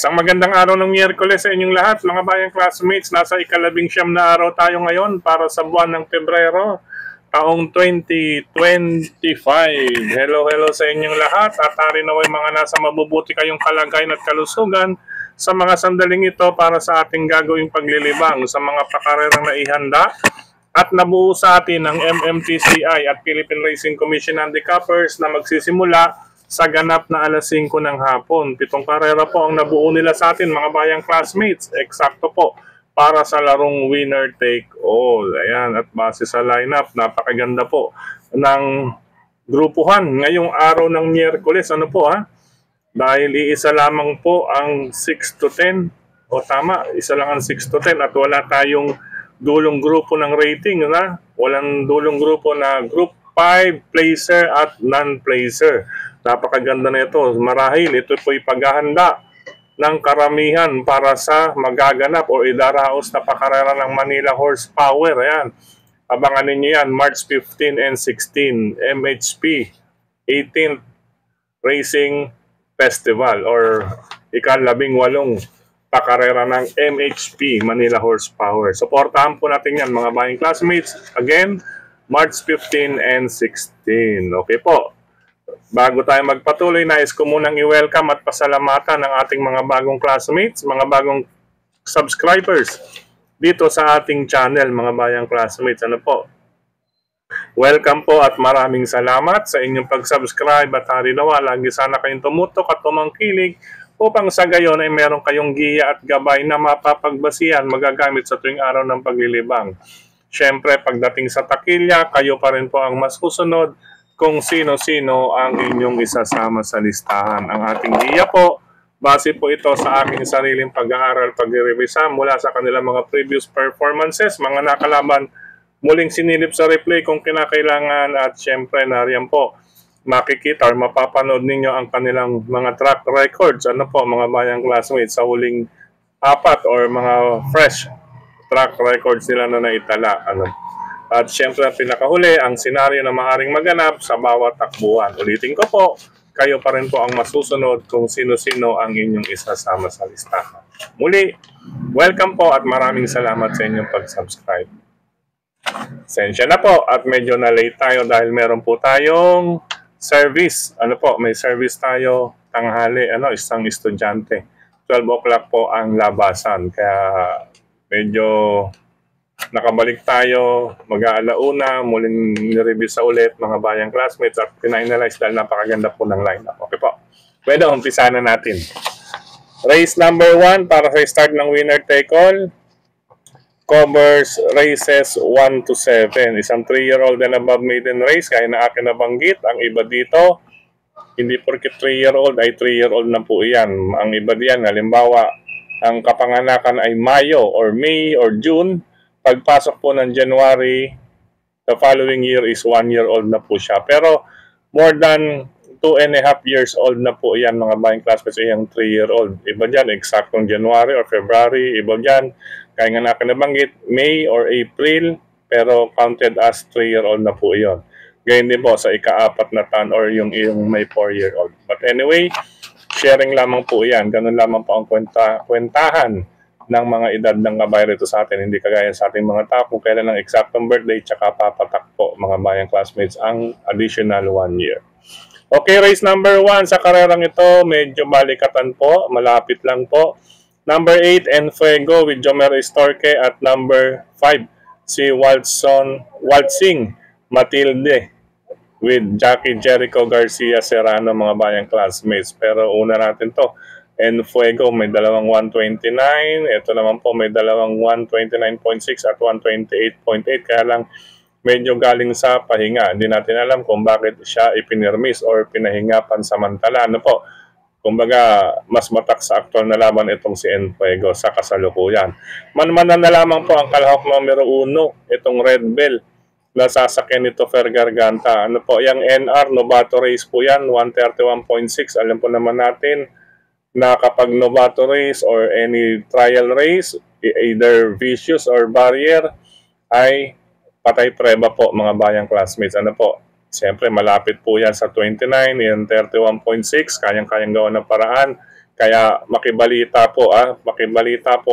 Isang magandang araw ng Miyerkules sa inyong lahat, mga bayang classmates. Nasa ika-19 na araw tayo ngayon para sa buwan ng Pebrero, taong 2025. Hello sa inyong lahat at ari naway mga nasa mabubuti kayong kalagayan at kalusugan sa mga sandaling ito para sa ating gagawing paglilibang sa mga pakarerang naihanda at nabuo sa atin ng MMTCI at Philippine Racing Commission Handicappers na magsisimula sa ganap na alas 5 ng hapon. 7 karera po ang nabuo nila sa atin, mga bayang classmates. Eksakto po para sa larong winner take all. Ayan, at base sa lineup, napakaganda po ng grupuhan ngayong araw ng Miyerkules. Ano po ha? Dahil iisa lamang po ang 6 to 10. O tama, isa lang ang 6 to 10 at wala tayong dulong grupo ng rating. Na? Walang dulong grupo na group 5, placer at non-placer. Napakaganda na ito. Marahil ito po'y paghahanda ng karamihan para sa magaganap o idaraos na pakarera ng Manila Horsepower. Ayan. Abangan ninyo yan, March 15 and 16, MHP 18th Racing Festival or ika-18 pakarera ng MHP Manila Horsepower. Suportahan po natin yan, mga bayang classmates. Again, March 15 and 16. Okay po. Bago tayo magpatuloy, nais ko munang i-welcome at pasalamatan ng ating mga bagong classmates, mga bagong subscribers dito sa ating channel, mga bayang classmates. Ano po? Welcome po at maraming salamat sa inyong pag-subscribe at hari nawa, lagi sana kayong tumutok at tumangkilig upang sa gayon ay meron kayong giya at gabay na mapapagbasihan magagamit sa tuwing araw ng paglilibang. Siyempre, pagdating sa takilya, kayo pa rin po ang mas susunod kung sino-sino ang inyong isasama sa listahan. Ang ating giya po, base po ito sa aking sariling pag-aaral, pag-revisa mula sa kanilang mga previous performances, mga nakalaban, muling sinilip sa replay kung kinakailangan at syempre nariyan po, makikita or mapapanood ninyo ang kanilang mga track records. Ano po mga bayang classmates sa huling 4 or mga fresh track records nila na naitala. Ano? At syempre ang pinakahuli, ang senaryo na maaaring maganap sa bawat takbuhan. Ulitin ko po, kayo pa rin po ang masusunod kung sino-sino ang inyong isasama sa listahan. Muli, welcome po at maraming salamat sa inyong pag-subscribe. Sensya na po at medyo na late tayo dahil meron po tayong service. Ano po, may service tayo tanghali, isang estudyante. 12 o'clock po ang labasan. Kaya medyo nakabalik tayo, mag-aalauna, muling nireview sa ulit mga bayang classmates at pina-analyze dahil napakaganda po ng lineup. Okay po. Pwede, umpisa na natin. Race number 1 para sa start ng winner take all. Covers races 1 to 7. Isang 3-year-old and above maiden race. Kaya na akin nabanggit. Ang iba dito, hindi porke 3-year-old ay 3-year-old na po iyan. Ang iba diyan, halimbawa, ang kapanganakan ay Mayo or May or June. Pagpasok po ng January, the following year is 1-year-old na po siya. Pero more than 2.5 years old na po yan mga bayang classmates, yung 3-year-old. Iba dyan, eksaktong January or February. Iba dyan, kaya nga nabanggit, May or April, pero counted as 3-year-old na po iyon. Ganyan din po sa ika-4 na taon or yung may 4-year-old. But anyway, sharing lamang po yan. Ganun lamang po ang kwentahan ng mga edad ng kabay rito sa atin. Hindi kagaya sa ating mga tao kung kailan ang eksaktong birthday tsaka papatak po mga bayang classmates ang additional 1 year. Okay, race number 1 sa karerang ito, medyo balikatan po, malapit lang po. Number 8, Enfuego with Jomer Estorque at number 5, si Waltzing Matilde with Jackie Jericho Garcia Serrano mga bayang classmates. Pero una natin to, Enfuego may dalawang 129, ito naman po may dalawang 129.6 at 128.8, kaya lang medyo galing sa pahinga. Hindi natin alam kung bakit siya ipinirmis or pinahinga pansamantala. Ano po? Kumbaga, mas matak sa aktual na laban itong si Enfuego sa kasalukuyan. Manmanan na lamang po ang kalahok numero 1, itong Red Bell na sasakyan nito Fer Garganta. Ano po? Yung NR, Novato Race po yan, 131.6. Alam po naman natin na kapag Novato Race or any trial race, either vicious or barrier, ay patay preba po mga bayang classmates. Ano po? Siyempre malapit po yan sa 29, yung 31.6, kayang-kayang gawa ng paraan. Kaya makibalita po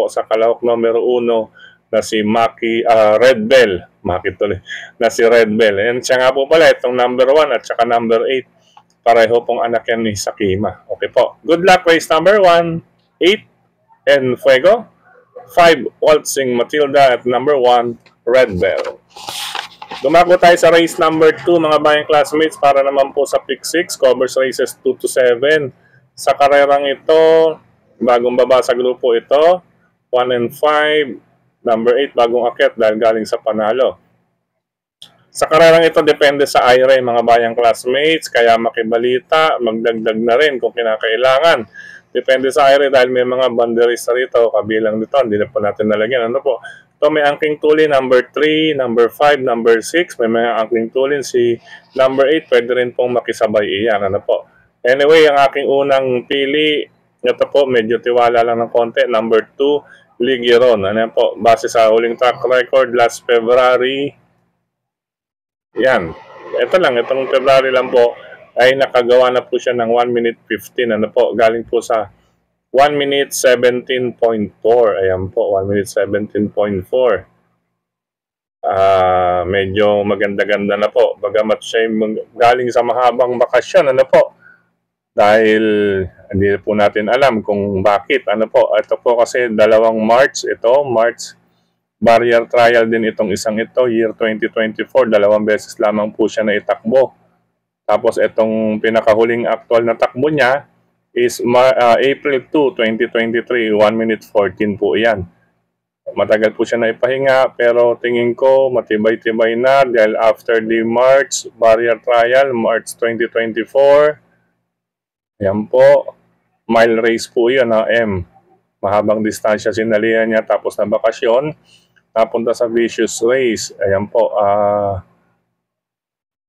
sa kalahok numero 1 na si Red Bell. Na si Red Bell. And siya nga po pala, itong number 1 at saka number 8. Pareho pong anak yan ni Sakima. Okay po. Good luck, race number 1, 8, and Fuego. 5, Waltzing Matilda at number 1, Red Bell. Dumako tayo sa race number 2, mga bayang classmates, para naman po sa pick 6, covers races 2 to 7. Sa karerang ito, bagong baba sa grupo ito, 1 and 5, number 8, bagong akyat dahil galing sa panalo. Sa karerang ito, depende sa IRA, mga bayang classmates, kaya makibalita, magdagdag na rin kung kinakailangan. Depende sa IRA dahil may mga banderista rito, kabilang dito, hindi na po natin nalagyan. Ano po? Ito may angking tulin, number 3, number 5, number 6, may mga angking tulin. Si number 8, pwede rin pong makisabay iyan. Ano po? Anyway, ang aking unang pili, ito po, medyo tiwala lang ng konti, number 2, Ligiron. Ano po? Base sa huling track record last February. Yan. Ito lang, itong February lang po, ay nakagawa na po siya ng 1 minute 15. Ano po? Galing po sa 1 minute 17.4. Ayan po, 1 minute 17.4. Medyo maganda-ganda na po. Bagamat siya galing sa mahabang bakasyon. Ano po? Dahil hindi po natin alam kung bakit. Ano po? Ito po kasi 2 March. Ito, March barrier trial din itong isang ito. Year 2024. 2 beses lamang po siya na itakbo. Tapos itong pinakahuling actual na takbo niya is April 2, 2023, 1 minute 14 po yan. Matagal po siya na ipahinga, pero tingin ko matibay-tibay na dahil after the March barrier trial, March 2024, yan po, mile race po yun, M. Mahabang distansya sinalihan niya tapos na bakasyon, napunta sa vicious race, ayan po,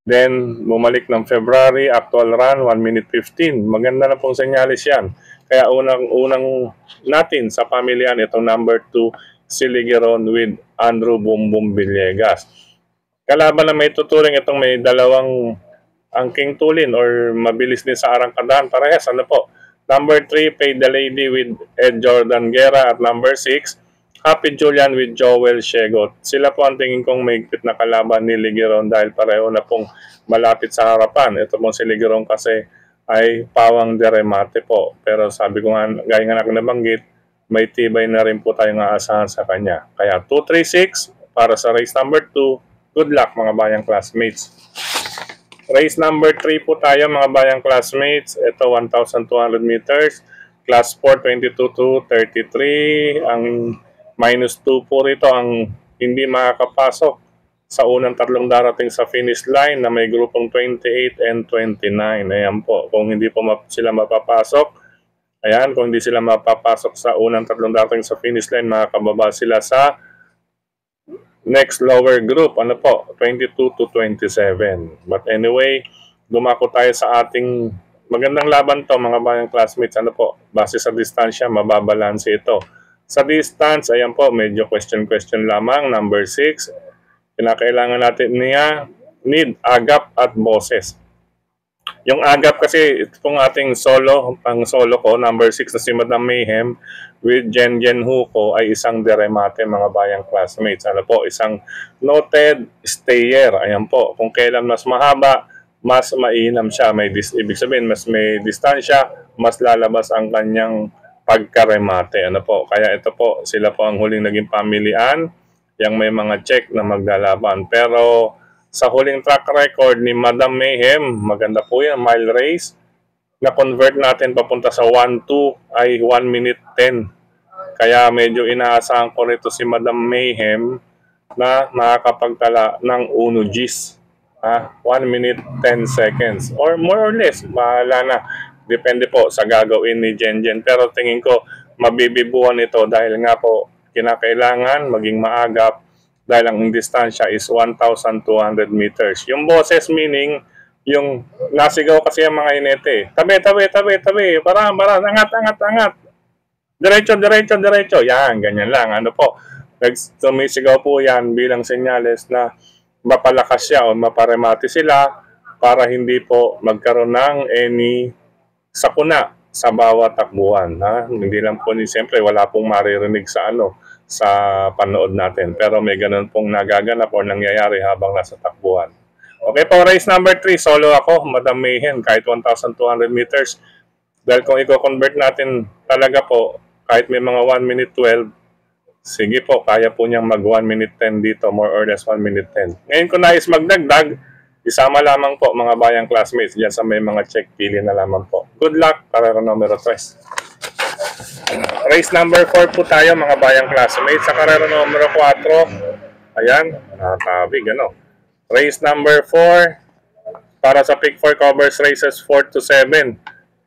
then, bumalik ng February, actual run, 1 minute 15. Maganda na pong senyalis yan. Kaya unang natin sa pamilyan, itong number 2, si Ligiron with Andrew Bumbum Villegas. Kalaban na may tuturing itong may 2 angking tulin or mabilis din sa arangkadahan. Parehas, ano po? Number 3, Pay the Lady with Ed Jordan Guerra at number 6, Happy Julian with Joel Shegot. Sila po ang tingin kong maigpit na kalaban ni Ligiron dahil pareho na pong malapit sa harapan. Ito pong si Ligiron kasi ay pawang de remate po. Pero sabi ko nga, gaya nga na nabanggit, may tibay na rin po tayong aasahan sa kanya. Kaya 236 para sa race number 2. Good luck mga bayang classmates. Race number 3 po tayo mga bayang classmates. Ito 1,200 meters. Class 4, 22 to 33. Ang minus 2 po rito ang hindi makakapasok sa unang 3 darating sa finish line na may grupong 28 and 29. Ayan po, kung hindi po sila mapapasok, ayan, kung hindi sila mapapasok sa unang 3 darating sa finish line, makakababa sila sa next lower group, ano po, 22 to 27. But anyway, dumako tayo sa ating magandang laban to mga bayang classmates, ano po, base sa distansya, mababalanse ito. Sa distance, ayan po, medyo question lamang. Number 6, kinakailangan natin niya, need agap at boses. Yung agap kasi, ito pong ating pang solo ko, number 6 na si Madam Mayhem, with Jen Huko, ay isang deremate, mga bayang classmates. Ano po, isang noted stayer. Ayan po, kung kailan mas mahaba, mas mainam siya. Ibig sabihin, mas may distansya, mas lalabas ang kanyang pagkaremate. Ano po? Kaya ito po, sila po ang huling naging pamilian, yung may mga check na maglalaban. Pero sa huling track record ni Madam Mayhem, maganda po yan, mile race, na-convert natin papunta sa 1-2 ay 1 minute 10. Kaya medyo inaasahan ko rito si Madam Mayhem na makakapagtala ng 1 Gs. 1 minute 10 seconds. Or more or less, bahala na. Depende po sa gagawin ni Jen. Pero tingin ko mabibibuhan ito dahil nga po kinakailangan maging maagap dahil ang distansya is 1,200 meters. Yung boses meaning, yung nasigaw kasi ang mga inete. Tabi. Parang, angat. Diretso. Yan, ganyan lang. Ano po, sumisigaw po yan bilang senyales na mapalakas siya o maparemate sila para hindi po magkaroon ng any sakuna sa bawat takbuhan. Ha? Hindi lang po, siyempre wala pong maririnig sa sa panood natin. Pero may ganun pong nagaganap o nangyayari habang nasa takbuhan. Okay po, race number 3, solo ako, Madam Mayhem, kahit 1,200 meters. Dahil kung i-convert natin talaga po, kahit may mga 1 minute 12, sige po, kaya po niyang mag 1 minute 10 dito, more or less 1 minute 10. Ngayon ko nais magdagdag, isama lamang po mga bayang classmates dyan sa may mga check, pili na lamang po. Good luck, karera numero 3. Race number 4 po tayo mga bayang classmates. Sa karera numero 4, ayan, nakakabig Race number 4, para sa pick 4 covers races 4 to 7.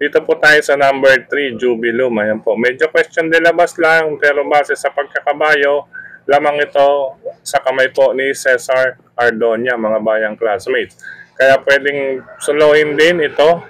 Dito po tayo sa number 3, Jubilum. Ayan po. Medyo question de labas lang, pero base sa pagkakabayo, lamang ito sa kamay po ni Cesar Ardonia, mga bayang classmates. Kaya pwedeng solohin din ito.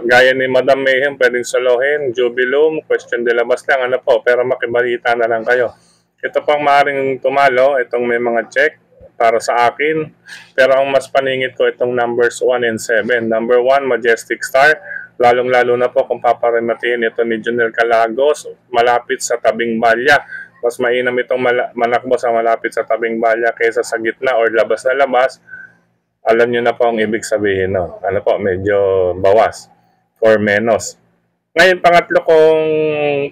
Gaya ni Madam Mayhem, pwedeng solohin. Jubilum, question de labas lang. Pero makibalita na lang kayo. Ito pang maaaring tumalo, itong may mga check para sa akin. Pero ang mas paningit ko itong numbers 1 and 7. Number 1, Majestic Star. Lalong-lalo na po kung paparematiin ito ni Junel Calagos, malapit sa tabing balya. Mas mainam itong manakbo sa malapit sa tabing balya kaysa sa gitna or labas na labas. Alam nyo na po ang ibig sabihin. Medyo bawas or menos. Ngayon, pangatlo kong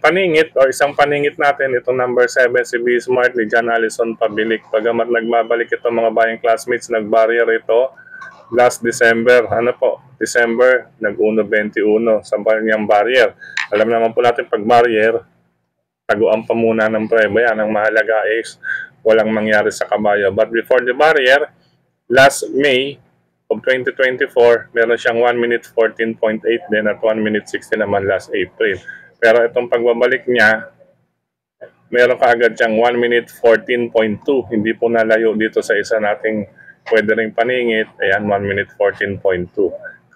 paningit or isang paningit natin, itong number 7, si Bismarck ni John Allison Pabilik. Pagamat nagbabalik itong mga bayang classmates, nag-barrier ito last December, December, nag-1.21 sa kanyang barrier. Alam naman po natin pag barrier, taguan pa muna ng prueba yan. Ang mahalaga is walang mangyari sa kabayo. But before the barrier, last May of 2024, meron siyang 1 minute 14.8 din at 1 minute 60 naman last April. Pero itong pagbabalik niya, meron kaagad siyang 1 minute 14.2. Hindi po nalayo dito sa isa nating pwede rin paningit, ayan, 1 minute 14.2.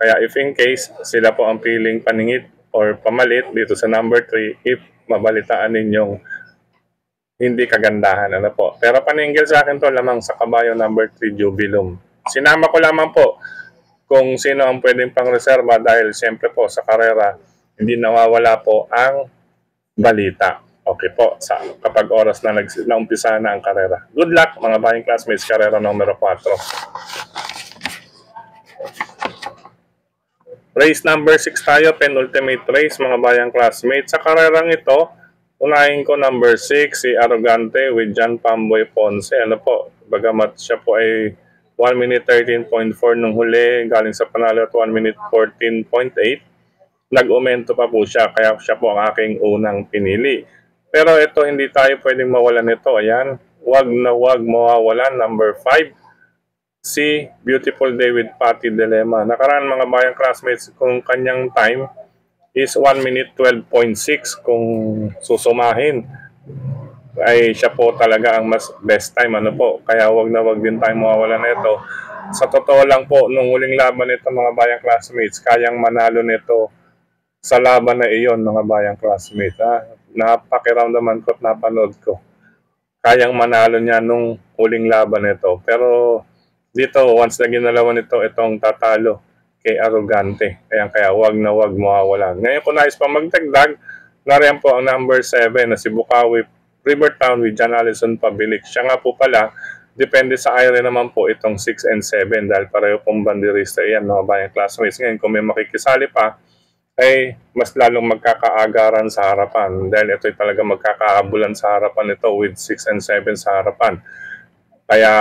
Kaya if in case, sila po ang piling paningit or pamalit dito sa number 3, if mabalitaan ninyong hindi kagandahan, Pero paningil sa akin to lamang sa kabayo number 3, Jubilum. Sinama ko lamang po kung sino ang pwedeng pang-reserva dahil siyempre po sa karera, hindi nawawala po ang balita. Okay po, kapag oras na naumpisa na ang karera. Good luck mga bayang classmates, karera numero 4. Race number 6 tayo, penultimate race mga bayang classmates. Sa karerang ito, unahin ko number 6, si Arrogante with John Pamboy Ponce. Bagamat siya po ay 1 minute 13.4 nung huli, galing sa panalo at 1 minute 14.8. Nag-umento pa po siya, kaya siya po ang aking unang pinili. Pero ito, hindi tayo pwedeng mawalan nito. Ayan, wag na wag mawawalan. Number 5, si Beautiful Day with Patty Dilemma. Nakaraan mga bayang classmates, kung kanyang time is 1 minute 12.6 kung susumahin, ay siya po talaga ang mas best time. Kaya wag na wag din tayo mawawalan nito. Sa totoo lang po, nung huling laban nito mga bayang classmates, kayang manalo nito sa laban na iyon mga bayang classmates. Napakiramdaman ko at napanood ko. Kayang manalo niya nung huling laban nito. Pero dito, once na ginalawan nito, itong tatalo kay Arrogante. Kaya wag na wag mawawala. Ngayon ko nais pa magdagdag, nariyan po ang number 7 na si Bukawi Rivertown with John Allison Pabilik. Siya nga po pala, depende sa ire naman po itong 6 and 7 dahil pareho pong bandirista yan mga bayang classmates. Ngayon kung may makikisali pa, ay mas lalong magkakaagaran sa harapan dahil ito'y talaga magkakaabulan sa harapan ito with 6 and 7 sa harapan. Kaya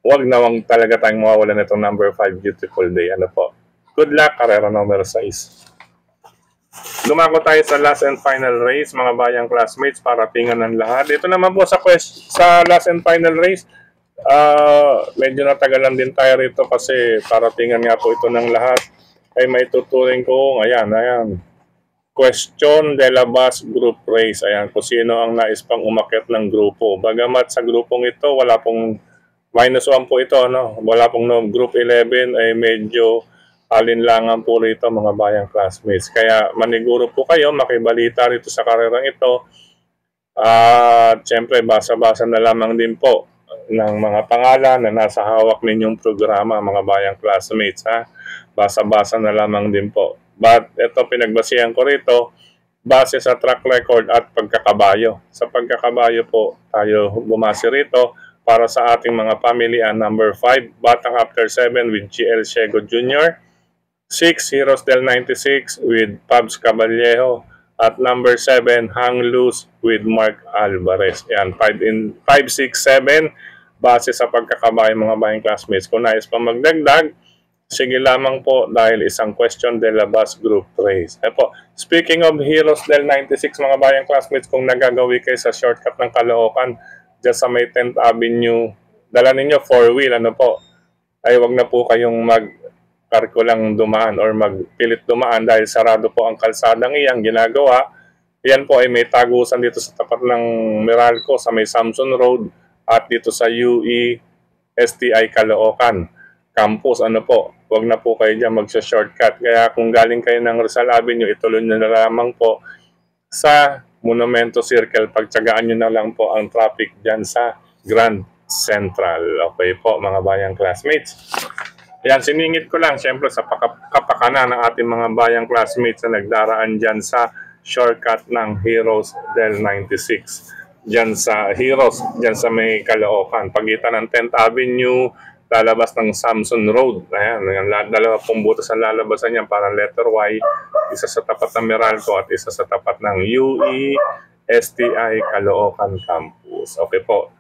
wag na wag talaga tayong mawawalan itong number 5, Beautiful Day. Good luck, karera numero 6. Lumako tayo sa last and final race mga bayang classmates para tingnan ng lahat. Ito naman po sa last and final race, medyo natagalan din tayo rito kasi para tingnan nga po ito ng lahat. Ay may tuturing ko, ayan, question de la bus group race. Ayan, kung sino ang nais pang umakyat ng grupo. Bagamat sa grupong ito, wala pong -1 po ito, Wala pong group 11 ay medyo alinlangan po rito mga bayang classmates. Kaya maniguro po kayo, makibalita rito sa karerang ito. At syempre, basa-basa na lamang din po ng mga pangalan na nasa hawak ninyong programa mga bayang classmates. Basa-basa na lamang din po. But ito pinagbasihan ko rito base sa track record at pagkakabayo. Sa pagkakabayo po tayo bumase rito para sa ating mga pamilihan. Number 5, Batang After 7 with GL Ciego Jr. 6, Heroes del 96 with Pabs Caballejo. At number 7, Hang Loose with Mark Alvarez. Yan, 5, 6, 7 base sa pagkakabayo mga bayang classmates. Kung nais pa magdagdag, sige lamang po dahil isang question de la bus group race. Po, speaking of Heroes del 96 mga bayang classmates, kung nagagawi kayo sa shortcut ng Caloocan, dyan sa may 10th Avenue, dala ninyo 4-wheel, ano po, ay wag na po kayong magkarko lang dumaan or magpilit dumaan dahil sarado po ang kalsadang iyang ginagawa. Yan po ay may tagusan dito sa tapat ng Meralco sa may Samson Road at dito sa UE STI Caloocan campus, ano po, wag na po kayo dyan magsha-shortcut. Kaya kung galing kayo ng Rizal Avenue, ituloy nyo na lamang po sa Monumento Circle. Pagtsagaan nyo na lang po ang traffic dyan sa Grand Central. Okay po, mga bayang classmates. Yan, siningit ko lang, syempre, sa kapakanan ng ating mga bayang classmates na nagdaraan dyan sa shortcut ng Heroes del 96. Dyan sa Heroes, dyan sa may Caloocan. Pagitan ng 10th Avenue, lalabas ng Samson Road. Ayan, dalawa pong butas ang lalabasan niyan, parang letter Y. Isa sa tapat ng Meralco at isa sa tapat ng UE STI Caloocan Campus. Okay po.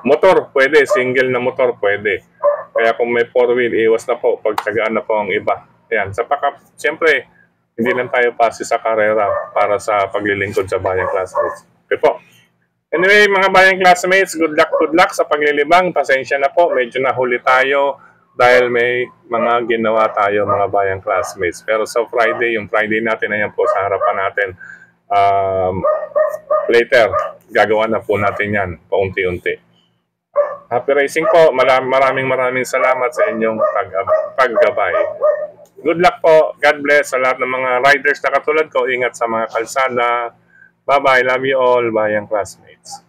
Motor, pwede. Single na motor, pwede. Kaya kung may 4-wheel, iwas na po. Pagtsagaan na po ang iba. Ayan, siyempre, hindi lang tayo pasi sa karera para sa paglilingkod sa bayang classmates. Okay po. Anyway, mga bayang classmates, good luck sa paglilibang. Pasensya na po, medyo nahuli tayo dahil may mga ginawa tayo mga bayang classmates. Pero sa Friday, yung Friday natin, ayan po sa harapan natin. Later, gagawa na po natin yan, paunti-unti. Happy racing po. Maraming salamat sa inyong paggabay. Good luck po. God bless sa lahat ng mga riders na katulad ko. Ingat sa mga kalsada. Bye-bye. Love you all, bayang classmates.